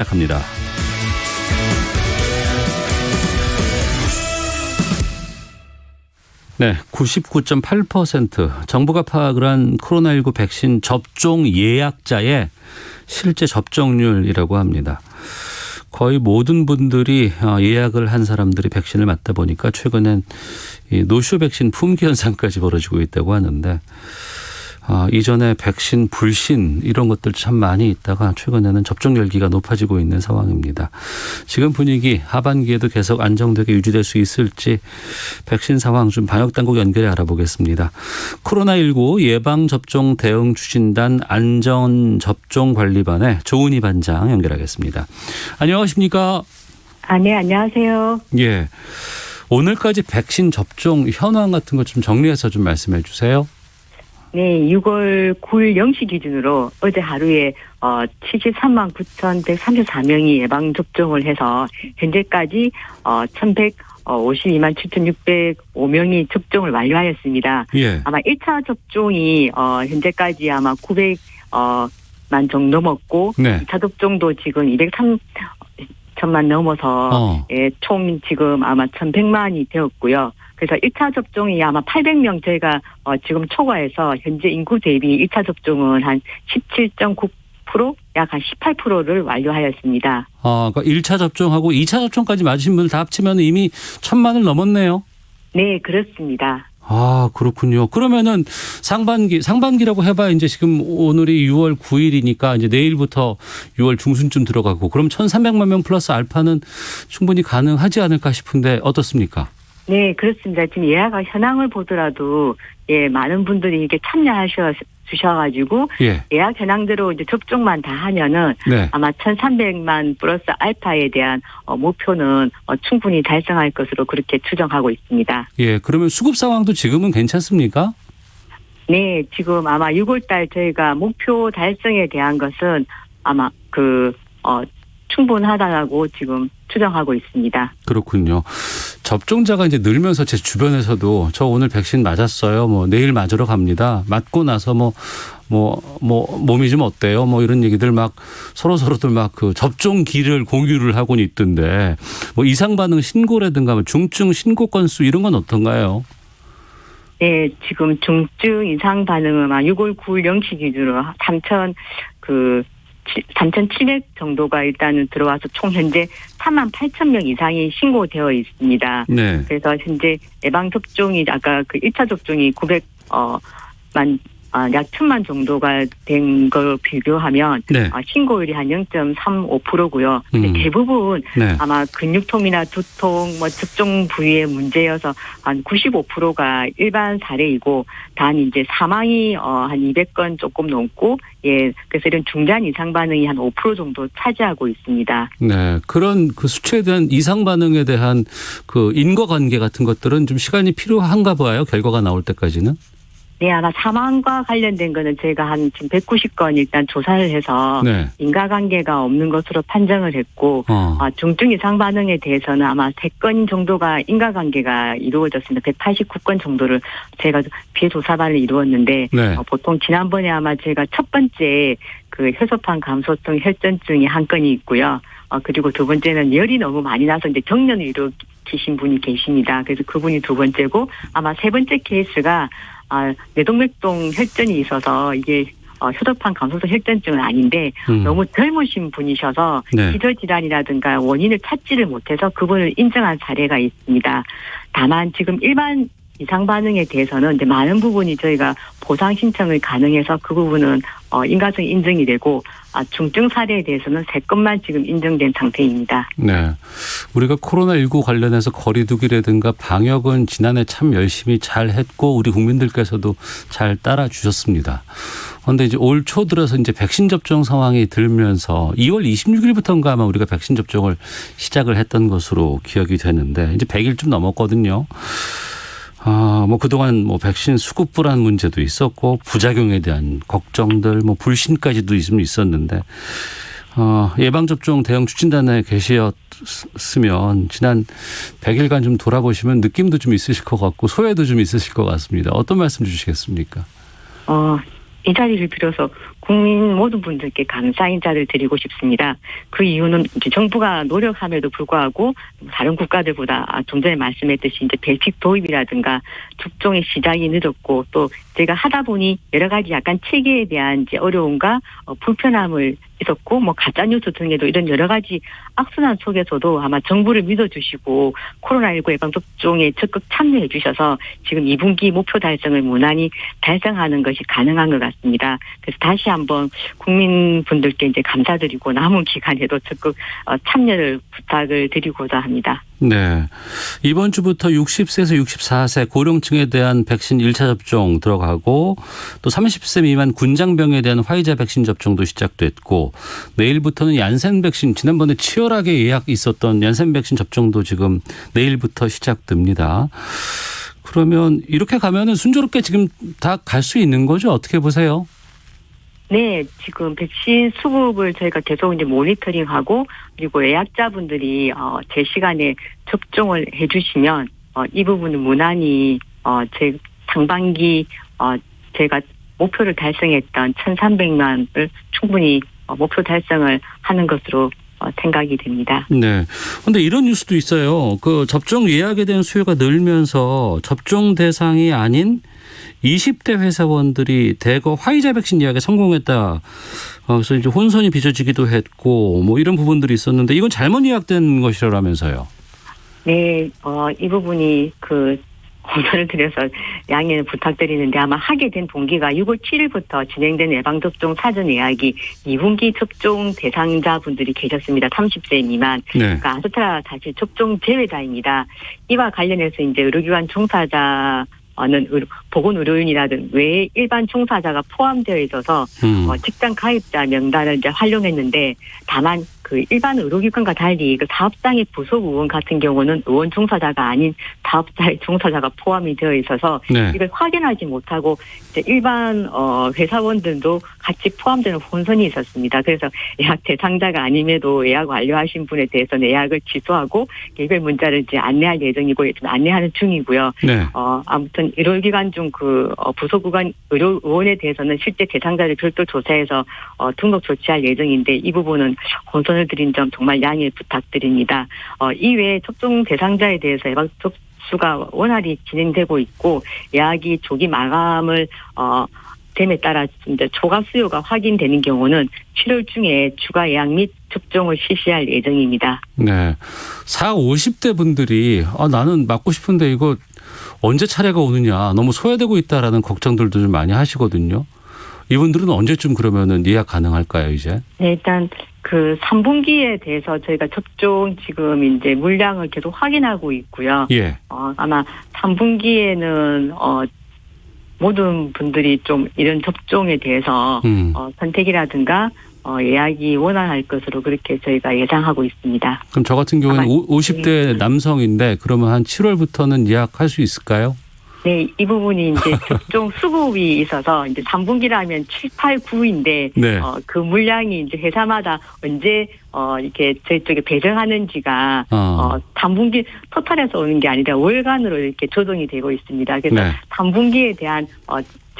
시작합니다. 네, 99.8% 정부가 파악을 한 코로나19 백신 접종 예약자의 실제 접종률이라고 합니다. 거의 모든 분들이 예약을 한 사람들이 백신을 맞다 보니까 최근엔 노쇼 백신 품귀 현상까지 벌어지고 있다고 하는데 이전에 백신 불신 이런 것들 참 많이 있다가 최근에는 접종 열기가 높아지고 있는 상황입니다. 지금 분위기 하반기에도 계속 안정되게 유지될 수 있을지 백신 상황 좀 방역당국 연결해 알아보겠습니다. 코로나19 예방접종 대응 추진단 안전접종관리반의 조은희 반장 연결하겠습니다. 안녕하십니까? 네, 안녕하세요. 예, 오늘까지 백신 접종 현황 같은 것 좀 정리해서 좀 말씀해 주세요. 네, 6월 9일 0시 기준으로 어제 하루에 73만 9,134명이 예방접종을 해서 현재까지 1,152만 7,605명이 접종을 완료하였습니다. 예. 아마 1차 접종이 현재까지 아마 900만 정도 넘었고 네. 2차 접종도 지금 203천만 넘어서 총 지금 아마 1,100만이 되었고요. 그래서 1차 접종이 아마 800명 저희가 지금 초과해서 현재 인구 대비 1차 접종은 한 17.9% 약 한 18%를 완료하였습니다. 그러니까 1차 접종하고 2차 접종까지 맞으신 분들 다 합치면 이미 1,000만을 넘었네요. 네, 그렇습니다. 그렇군요. 그러면은 상반기라고 해봐야 이제 지금 오늘이 6월 9일이니까 이제 내일부터 6월 중순쯤 들어가고 그럼 1,300만 명 플러스 알파는 충분히 가능하지 않을까 싶은데 어떻습니까? 네, 그렇습니다. 지금 예약 현황을 보더라도 많은 분들이 이게 참여하셔가지고 예약 현황대로 이제 접종만 다 하면은 아마 1,300만 플러스 알파에 대한 목표는 충분히 달성할 것으로 그렇게 추정하고 있습니다. 예, 그러면 수급 상황도 지금은 괜찮습니까? 네, 지금 아마 6월달 저희가 목표 달성에 대한 것은 아마 충분하다고 지금 추정하고 있습니다. 그렇군요. 접종자가 이제 늘면서 제 주변에서도 저 오늘 백신 맞았어요. 내일 맞으러 갑니다. 맞고 나서 몸이 좀 어때요? 이런 얘기들 막 서로들 막 그 접종기를 공유를 하고는 있던데 이상 반응 신고라든가 중증 신고 건수 이런 건 어떤가요? 네, 지금 중증 이상 반응은 6월 9일 0시 기준으로 3,700 정도가 일단은 들어와서 총 현재 38,000명 이상이 신고되어 있습니다. 네. 그래서 현재 예방접종이 아까 그 1차 접종이 900약 1,000만 정도가 된 걸 비교하면 신고율이 한 0.35%고요. 근데 대부분 아마 근육통이나 두통, 접종 부위의 문제여서 한 95%가 일반 사례이고 단 이제 사망이 한 200건 조금 넘고 그래서 이런 중단 이상 반응이 한 5% 정도 차지하고 있습니다. 네, 그런 그 수치에 대한 이상 반응에 대한 그 인과관계 같은 것들은 좀 시간이 필요한가 봐요. 결과가 나올 때까지는. 네, 아마 사망과 관련된 거는 저희가 한 지금 190건 일단 조사를 해서 인과관계가 없는 것으로 판정을 했고 중증 이상 반응에 대해서는 아마 3건 정도가 인과관계가 이루어졌습니다. 189건 정도를 제가 피해 조사반을 이루었는데 보통 지난번에 아마 제가 첫 번째 그 혈소판 감소성 혈전증이 한 건이 있고요. 그리고 두 번째는 열이 너무 많이 나서 이제 경련을 일으키신 분이 계십니다. 그래서 그분이 두 번째고 아마 세 번째 케이스가 뇌동맥동 혈전이 있어서 이게 혈소판 감소성 혈전증은 아닌데 너무 젊으신 분이셔서 기저질환이라든가 원인을 찾지를 못해서 그분을 인정한 사례가 있습니다. 다만 지금 일반 이상 반응에 대해서는 이제 많은 부분이 저희가 보상 신청을 가능해서 그 부분은 인과성이 인정이 되고 중증 사례에 대해서는 3건만 지금 인정된 상태입니다. 네, 우리가 코로나19 관련해서 거리두기라든가 방역은 지난해 참 열심히 잘 했고 우리 국민들께서도 잘 따라 주셨습니다. 그런데 이제 올 초 들어서 이제 백신 접종 상황이 들면서 2월 26일부터인가 아마 우리가 백신 접종을 시작을 했던 것으로 기억이 되는데 이제 100일 좀 넘었거든요. 그동안 백신 수급 불안 문제도 있었고 부작용에 대한 걱정들 불신까지도 있었는데 예방접종 대응 추진단에 계셨으면 지난 100일간 좀 돌아보시면 느낌도 좀 있으실 것 같고 소외도 좀 있으실 것 같습니다. 어떤 말씀 주시겠습니까? 이 자리를 빌어서 국민 모든 분들께 감사 인사를 드리고 싶습니다. 그 이유는 이제 정부가 노력함에도 불구하고 다른 국가들보다 좀 전에 말씀했듯이 이제 배식 도입이라든가 접종의 시작이 늦었고 또 제가 하다 보니 여러 가지 약간 체계에 대한 이제 어려움과 불편함을 있었고 뭐 가짜뉴스 등에도 이런 여러 가지 악순환 속에서도 아마 정부를 믿어주시고 코로나19 예방접종에 적극 참여해 주셔서 지금 2분기 목표 달성을 무난히 달성하는 것이 가능한 것 같습니다. 그래서 다시 한번 국민분들께 이제 감사드리고 남은 기간에도 적극 참여를 부탁을 드리고자 합니다. 네. 이번 주부터 60세에서 64세 고령층에 대한 백신 1차 접종 들어가고 또 30세 미만 군장병에 대한 화이자 백신 접종도 시작됐고 내일부터는 얀센 백신 지난번에 치열하게 예약 있었던 얀센 백신 접종도 지금 내일부터 시작됩니다. 그러면 이렇게 가면은 순조롭게 지금 다 갈 수 있는 거죠? 어떻게 보세요? 네, 지금 백신 수급을 저희가 계속 이제 모니터링하고 그리고 예약자분들이 제 시간에 접종을 해주시면 이 부분은 무난히 제 상반기 제가 목표를 달성했던 1,300만을 충분히 목표 달성을 하는 것으로 생각이 됩니다. 네. 그런데 이런 뉴스도 있어요. 그 접종 예약에 대한 수요가 늘면서 접종 대상이 아닌 20대 회사원들이 대거 화이자 백신 예약에 성공했다. 그래서 이제 혼선이 빚어지기도 했고 뭐 이런 부분들이 있었는데 이건 잘못 예약된 것이라면서요. 네, 이 부분이 혼선을 드려서 양해를 부탁드리는데 아마 하게 된 동기가 6월 7일부터 진행된 예방접종 사전 예약이 2분기 접종 대상자분들이 계셨습니다. 30세 미만. 네. 그러니까 아스트라 사실 접종 제외자입니다. 이와 관련해서 이제 의료기관 종사자 는 보건의료인이라든 외 일반 종사자가 포함되어 있어서 직장 가입자 명단을 이제 활용했는데 다만 그 일반 의료기관과 달리 그 사업장의 부속 의원 같은 경우는 의원 종사자가 아닌 사업자의 종사자가 포함이 되어 있어서 네. 이걸 확인하지 못하고 이제 일반 회사원들도 같이 포함되는 혼선이 있었습니다. 그래서 예약 대상자가 아님에도 예약 완료하신 분에 대해서는 예약을 취소하고 개별 문자를 이제 안내할 예정이고 지금 안내하는 중이고요. 네. 아무튼 의료기관 중 그 부속의원 의료의원에 대해서는 실제 대상자를 별도 조사해서 등록 조치할 예정인데 이 부분은 혼선을 드린 점 정말 양해 부탁드립니다. 이외에 접종 대상자에 대해서 예방 접수가 원활히 진행되고 있고 예약이 조기 마감을 됨에 따라 이제 초과 수요가 확인되는 경우는 7월 중에 추가 예약 및 접종을 실시할 예정입니다. 네, 40, 50대 분들이 나는 맞고 싶은데 이거 언제 차례가 오느냐 너무 소외되고 있다라는 걱정들도 좀 많이 하시거든요. 이분들은 언제쯤 그러면은 예약 가능할까요, 이제? 네, 일단 그 3분기에 대해서 저희가 접종 지금 이제 물량을 계속 확인하고 있고요. 예. 아마 3분기에는 모든 분들이 좀 이런 접종에 대해서 선택이라든가 예약이 원활할 것으로 그렇게 저희가 예상하고 있습니다. 그럼 저 같은 경우는 50대 남성인데 그러면 한 7월부터는 예약할 수 있을까요? 네, 이 부분이 이제 접종 수급이 있어서 이제 3분기라면 7, 8, 9인데 네. 그 물량이 이제 회사마다 언제 이렇게 저희 쪽에 배정하는지가 3분기 토탈에서 오는 게 아니라 월간으로 이렇게 조정이 되고 있습니다. 그래서 네. 3분기에 대한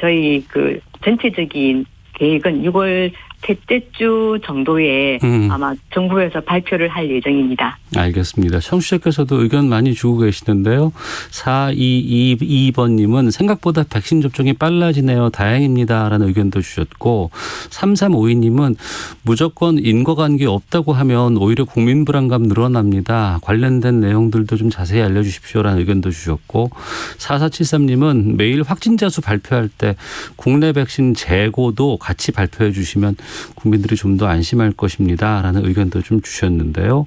저희 그 전체적인 계획은 6월 셋째 주 정도에 아마 정부에서 발표를 할 예정입니다. 알겠습니다. 청취자께서도 의견 많이 주고 계시는데요. 4222번님은 생각보다 백신 접종이 빨라지네요. 다행입니다라는 의견도 주셨고 3352님은 무조건 인과관계 없다고 하면 오히려 국민 불안감 늘어납니다. 관련된 내용들도 좀 자세히 알려주십시오라는 의견도 주셨고 4473님은 매일 확진자 수 발표할 때 국내 백신 재고도 같이 발표해 주시면 국민들이 좀 더 안심할 것입니다라는 의견도 좀 주셨는데요.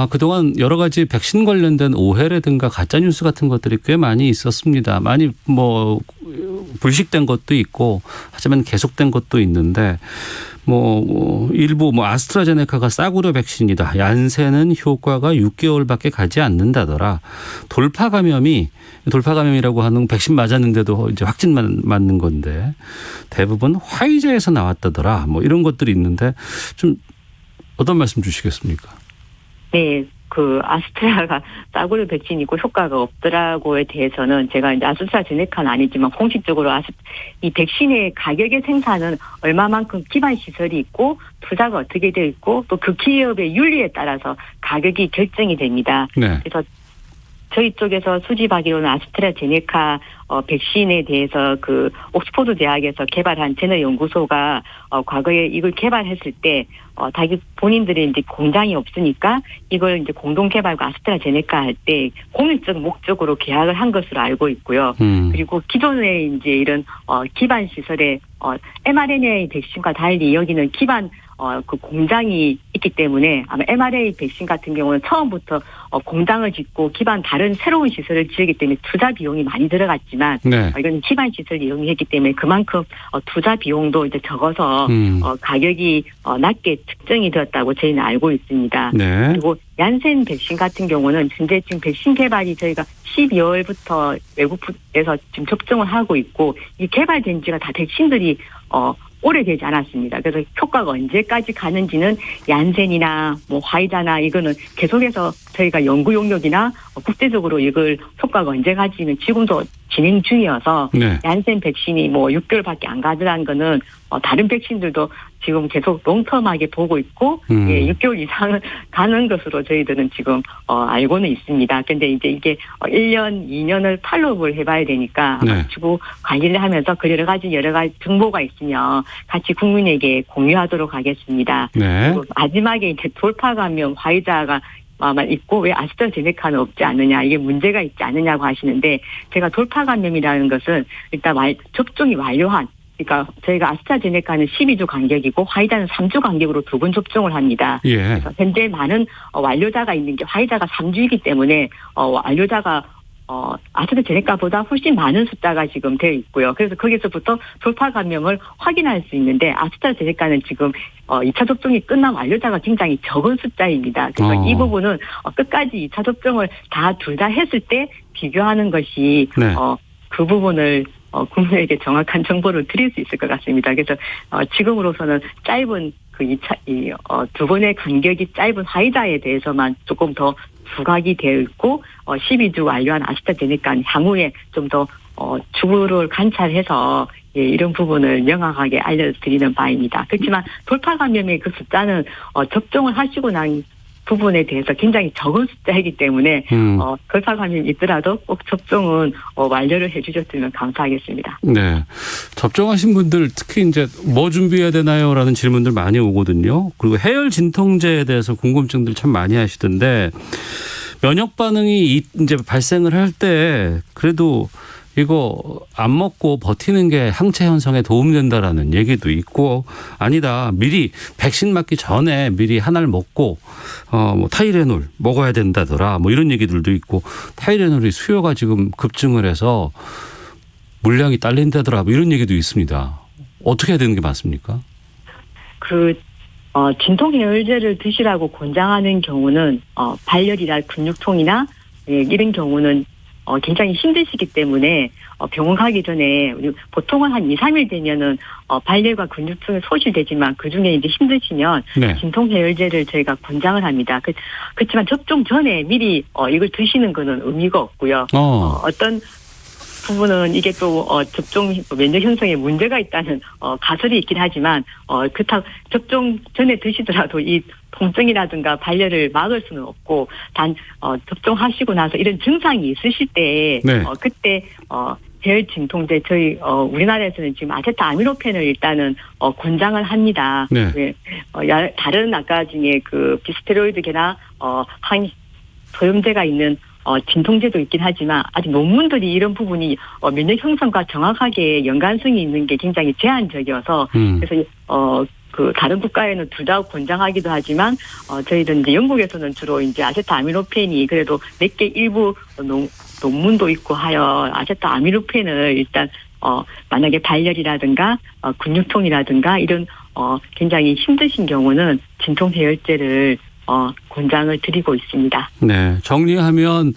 그동안 여러 가지 백신 관련된 오해라든가 가짜뉴스 같은 것들이 꽤 많이 있었습니다. 많이 불식된 것도 있고 하지만 계속된 것도 있는데 일부 아스트라제네카가 싸구려 백신이다. 얀센은 효과가 6개월밖에 가지 않는다더라. 돌파 감염이라고 하는 백신 맞았는데도 이제 확진만 맞는 건데 대부분 화이자에서 나왔다더라. 이런 것들이 있는데 좀 어떤 말씀 주시겠습니까? 네, 그 아스트라가 싸구려 백신이고 효과가 없더라고에 대해서는 제가 이제 아스트라제네카는 아니지만 공식적으로 이 백신의 가격의 생산은 얼마만큼 기반 시설이 있고 투자가 어떻게 되어 있고 또 그 기업의 윤리에 따라서 가격이 결정이 됩니다. 네. 그래서 저희 쪽에서 수집하기로는 아스트라제네카 백신에 대해서 그 옥스포드 대학에서 개발한 제너 연구소가 과거에 이걸 개발했을 때 자기 본인들이 이제 공장이 없으니까 이걸 이제 공동 개발과 아스트라제네카 할 때 공익적 목적으로 계약을 한 것으로 알고 있고요. 그리고 기존에 이제 이런 기반 시설에 mRNA 백신과 달리 여기는 기반 그 공장이 있기 때문에 아마 mRNA 백신 같은 경우는 처음부터 공장을 짓고 기반 다른 새로운 시설을 지으기 때문에 투자 비용이 많이 들어갔지만 네. 이건 기반 시설을 이용했기 때문에 그만큼 투자 비용도 이제 적어서 가격이 낮게 측정이 되었다고 저희는 알고 있습니다. 네. 그리고 얀센 백신 같은 경우는 현재 지금 백신 개발이 저희가 12월부터 외국에서 지금 접종을 하고 있고 이 개발된 지가 다 백신들이 오래되지 않았습니다. 그래서 효과가 언제까지 가는지는 얀센이나 뭐 화이자나 이거는 계속해서 저희가 연구 용역이나 국제적으로 이걸 효과가 언제 가지는 지금도 진행 중이어서 네. 얀센 백신이 뭐 6개월밖에 안 가더라는 거는 다른 백신들도 지금 계속 롱텀하게 보고 있고 6개월 이상은 가는 것으로 저희들은 지금 알고는 있습니다. 근데 이제 이게 1년, 2년을 팔로우를 해봐야 되니까 네. 주고 관리를 하면서 그 여러 가지 정보가 있으면 같이 국민에게 공유하도록 하겠습니다. 네. 그리고 마지막에 이제 돌파 감염 화이자가 아마 있고 왜 아스트라제네카는 없지 않느냐 이게 문제가 있지 않느냐고 하시는데 제가 돌파 감염이라는 것은 일단 접종이 완료한 그러니까 저희가 아스트라제네카는 12주 간격이고 화이자는 3주 간격으로 2번 접종을 합니다. 예. 그래서 현재 많은 완료자가 있는 게 화이자가 3주이기 때문에 완료자가 아스트라제네카보다 훨씬 많은 숫자가 지금 되어 있고요. 그래서 거기서부터 돌파 감염을 확인할 수 있는데 아스트라제네카는 지금 2차 접종이 끝난 완료자가 굉장히 적은 숫자입니다. 그래서 이 부분은 끝까지 2차 접종을 둘 다 했을 때 비교하는 것이 네. 그 부분을 국민에게 정확한 정보를 드릴 수 있을 것 같습니다. 그래서 지금으로서는 짧은 그 2차 두 번의 간격이 짧은 화이자에 대해서만 조금 더 부각이 되어 있고 12주 완료한 아스트라제네카는 향후에 좀 더 주부를 관찰해서 이런 부분을 명확하게 알려드리는 바입니다. 그렇지만 돌파 감염의 그 숫자는 접종을 하시고 난 부분에 대해서 굉장히 적은 숫자이기 때문에 돌파 감염이 있더라도 꼭 접종은 완료를 해주셨으면 감사하겠습니다. 네, 접종하신 분들 특히 이제 뭐 준비해야 되나요라는 질문들 많이 오거든요. 그리고 해열 진통제에 대해서 궁금증들 참 많이 하시던데 면역 반응이 이제 발생을 할 때 그래도 이거 안 먹고 버티는 게 항체 형성에 도움이 된다라는 얘기도 있고 아니다 미리 백신 맞기 전에 미리 하나를 먹고 뭐 타이레놀 먹어야 된다더라 뭐 이런 얘기들도 있고 타이레놀이 수요가 지금 급증을 해서 물량이 딸린다더라 뭐 이런 얘기도 있습니다. 어떻게 해야 되는 게 맞습니까? 진통해열제를 드시라고 권장하는 경우는 발열이나 근육통이나 이런 경우는 굉장히 힘드시기 때문에 병원 가기 전에 보통은 한 2, 3일 되면은 발열과 근육통이 소실되지만 그중에 이제 힘드시면 네. 진통해열제를 저희가 권장을 합니다. 그렇지만 접종 전에 미리 이걸 드시는 거는 의미가 없고요. 어떤 부분은 이게 또 접종 면역 형성에 문제가 있다는 가설이 있긴 하지만 그렇다고 접종 전에 드시더라도 이 통증이라든가 발열을 막을 수는 없고 단 접종하시고 나서 이런 증상이 있으실 때 네. 그때 해열 진통제 저희 우리나라에서는 지금 아세트아미노펜을 일단은 권장을 합니다. 네. 네. 다른 아까 중에 그 비스테로이드계나 소염제가 있는 진통제도 있긴 하지만 아직 논문들이 이런 부분이 면역 형성과 정확하게 연관성이 있는 게 굉장히 제한적이어서 그래서 그 다른 국가에는 둘 다 권장하기도 하지만 저희는 이제 영국에서는 주로 이제 아세트아미노펜이 그래도 몇 개 일부 논문도 있고 하여 아세트아미노펜을 일단 만약에 발열이라든가 근육통이라든가 이런 굉장히 힘드신 경우는 진통해열제를 권장을 드리고 있습니다. 네, 정리하면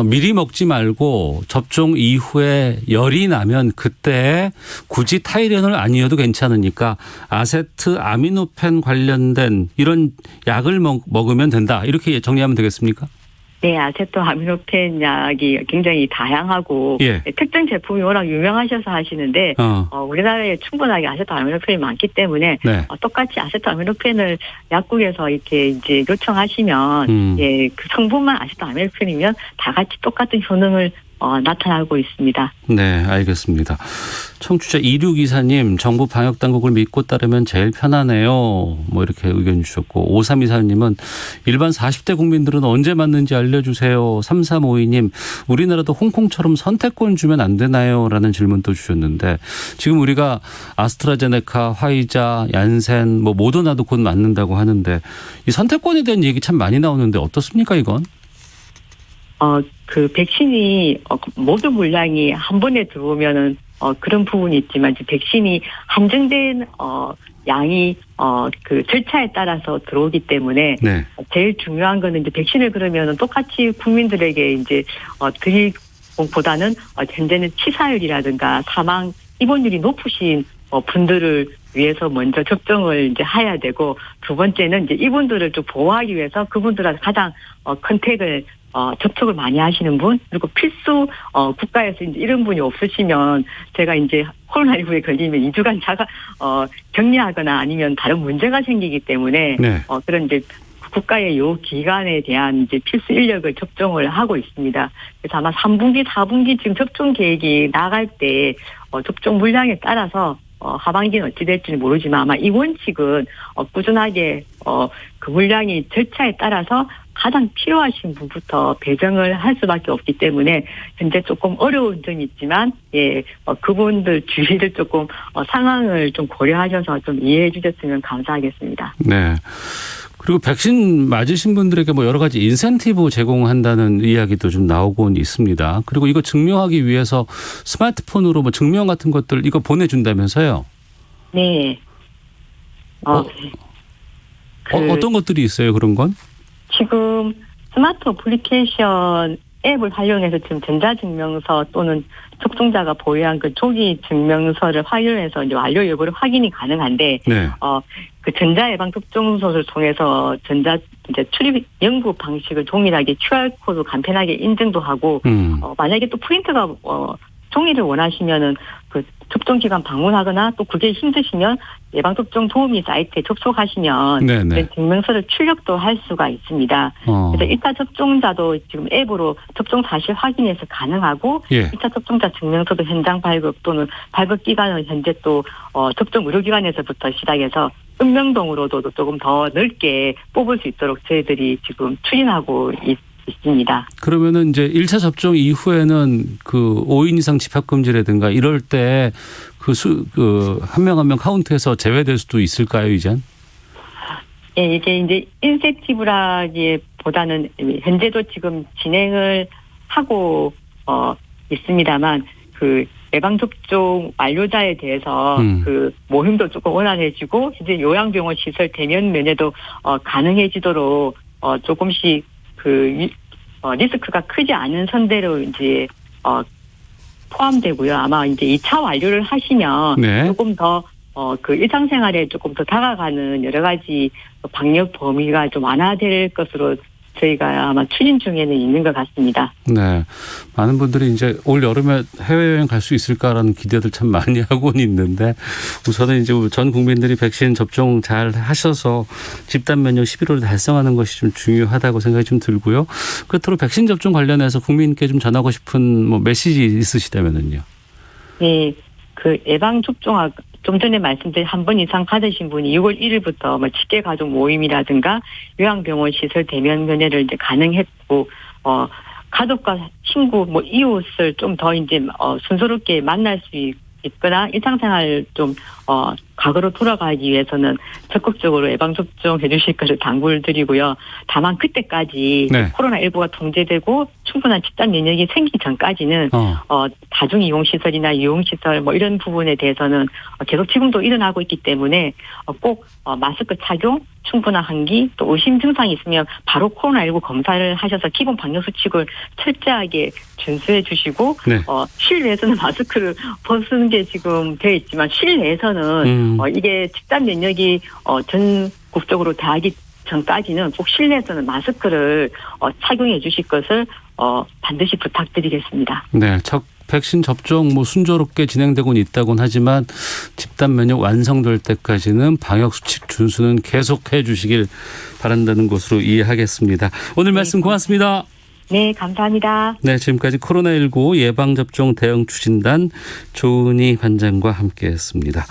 미리 먹지 말고 접종 이후에 열이 나면 그때 굳이 타이레놀 아니어도 괜찮으니까 아세트아미노펜 관련된 이런 약을 먹으면 된다. 이렇게 정리하면 되겠습니까? 네, 아세토아미노펜 약이 굉장히 다양하고 예. 특정 제품이 워낙 유명하셔서 하시는데 우리나라에 충분하게 아세토아미노펜이 많기 때문에 네. 똑같이 아세토아미노펜을 약국에서 이렇게 이제 요청하시면 예, 그 성분만 아세토아미노펜이면 다 같이 똑같은 효능을 나타나고 있습니다. 네, 알겠습니다. 청취자 2624님, 정부 방역당국을 믿고 따르면 제일 편하네요. 뭐 이렇게 의견 주셨고, 5324님은 일반 40대 국민들은 언제 맞는지 알려주세요. 3352님, 우리나라도 홍콩처럼 선택권 주면 안 되나요? 라는 질문도 주셨는데, 지금 우리가 아스트라제네카, 화이자, 얀센, 뭐 모더나도 곧 맞는다고 하는데, 이 선택권에 대한 얘기 참 많이 나오는데 어떻습니까, 이건? 그 백신이 모든 물량이 한 번에 들어오면은 그런 부분이 있지만 이제 백신이 한정된 양이 그 절차에 따라서 들어오기 때문에 네. 제일 중요한 거는 이제 백신을 그러면은 똑같이 국민들에게 이제 드리기보다는 현재는 치사율이라든가 사망 입원율이 높으신 분들을 위해서 먼저 접종을 이제 해야 되고 두 번째는 이제 이분들을 좀 보호하기 위해서 그분들한테 가장 컨택을 접촉을 많이 하시는 분, 그리고 필수, 국가에서 이제 이런 분이 없으시면, 제가 이제 코로나19에 걸리면 2주간 격리하거나 아니면 다른 문제가 생기기 때문에, 네. 그런 이제 국가의 요 기간에 대한 이제 필수 인력을 접종을 하고 있습니다. 그래서 아마 3분기, 4분기 지금 접종 계획이 나갈 때, 접종 물량에 따라서 하반기는 어찌 될지는 모르지만 아마 이 원칙은 꾸준하게 그 물량이 절차에 따라서 가장 필요하신 분부터 배정을 할 수밖에 없기 때문에 현재 조금 어려운 점이 있지만 예 그분들 주의를 조금 상황을 좀 고려하셔서 좀 이해해 주셨으면 감사하겠습니다. 네. 그리고 백신 맞으신 분들에게 뭐 여러 가지 인센티브 제공한다는 이야기도 좀 나오곤 있습니다. 그리고 이거 증명하기 위해서 스마트폰으로 뭐 증명 같은 것들 이거 보내준다면서요? 네. 어떤 것들이 있어요, 그런 건? 지금 스마트 어플리케이션 앱을 활용해서 지금 전자증명서 또는 접종자가 보유한 그 조기 증명서를 활용해서 이제 완료 여부를 확인이 가능한데, 네. 그 전자예방접종소를 통해서 이제 출입 연구 방식을 동일하게 QR코드 간편하게 인증도 하고, 만약에 또 프린트가, 종이를 원하시면은 그 접종기관 방문하거나 또 그게 힘드시면 예방접종 도우미 사이트에 접속하시면 증명서를 출력도 할 수가 있습니다. 그래서 1차 접종자도 지금 앱으로 접종 사실 확인해서 가능하고 2차 접종자 증명서도 현장 발급 또는 발급 기간은 현재 또 접종 의료기관에서부터 시작해서 읍명동으로도 조금 더 넓게 뽑을 수 있도록 저희들이 지금 추진하고 있습니다. 그러면은 이제 1차 접종 이후에는 그 5인 이상 집합금지라든가 이럴 때 한 명 한 명 카운트해서 제외될 수도 있을까요, 이젠? 예, 이게 이제 인센티브라기보다는 현재도 지금 진행을 하고 있습니다만 그 예방접종 완료자에 대해서 그 모임도 조금 원활해지고 이제 요양병원 시설 대면 면회도 가능해지도록 조금씩 리스크가 크지 않은 선대로 이제 포함되고요. 아마 이제 2차 완료를 하시면 조금 더 그 일상생활에 조금 더 다가가는 여러 가지 방역 범위가 좀 완화될 것으로 저희가 아마 추진 중에는 있는 것 같습니다. 네. 많은 분들이 이제 올 여름에 해외여행 갈 수 있을까라는 기대들 참 많이 하고는 있는데 우선은 이제 전 국민들이 백신 접종 잘 하셔서 집단 면역 11월에 달성하는 것이 좀 중요하다고 생각이 좀 들고요. 끝으로 백신 접종 관련해서 국민께 좀 전하고 싶은 뭐 메시지 있으시다면은요. 네. 그 예방접종 좀 전에 말씀드린 한 번 이상 받으신 분이 6월 1일부터 뭐 직계 가족 모임이라든가 요양병원 시설 대면 면회를 이제 가능했고, 가족과 친구, 뭐 이웃을 좀 더 이제 순조롭게 만날 수 있거나 일상생활 좀 과거로 돌아가기 위해서는 적극적으로 예방접종 해주실 것을 당부를 드리고요. 다만 그때까지 네. 코로나19가 통제되고 충분한 집단 면역이 생기기 전까지는 다중이용시설이나 유용시설 뭐 이런 부분에 대해서는 계속 지금도 일어나고 있기 때문에 꼭 마스크 착용, 충분한 환기, 또 의심 증상이 있으면 바로 코로나19 검사를 하셔서 기본 방역수칙을 철저하게 준수해 주시고 네. 실내에서는 마스크를 벗는 게 지금 되어 있지만 실내에서는 이게 집단 면역이 전국적으로 다하기 전까지는 꼭 실내에서는 마스크를 착용해 주실 것을 반드시 부탁드리겠습니다. 네, 백신 접종 순조롭게 진행되고는 있다곤 하지만 집단 면역 완성될 때까지는 방역 수칙 준수는 계속해 주시길 바란다는 것으로 이해하겠습니다. 오늘 말씀 고맙습니다. 네, 감사합니다. 네, 지금까지 코로나19 예방접종 대응 추진단 조은희 반장과 함께했습니다.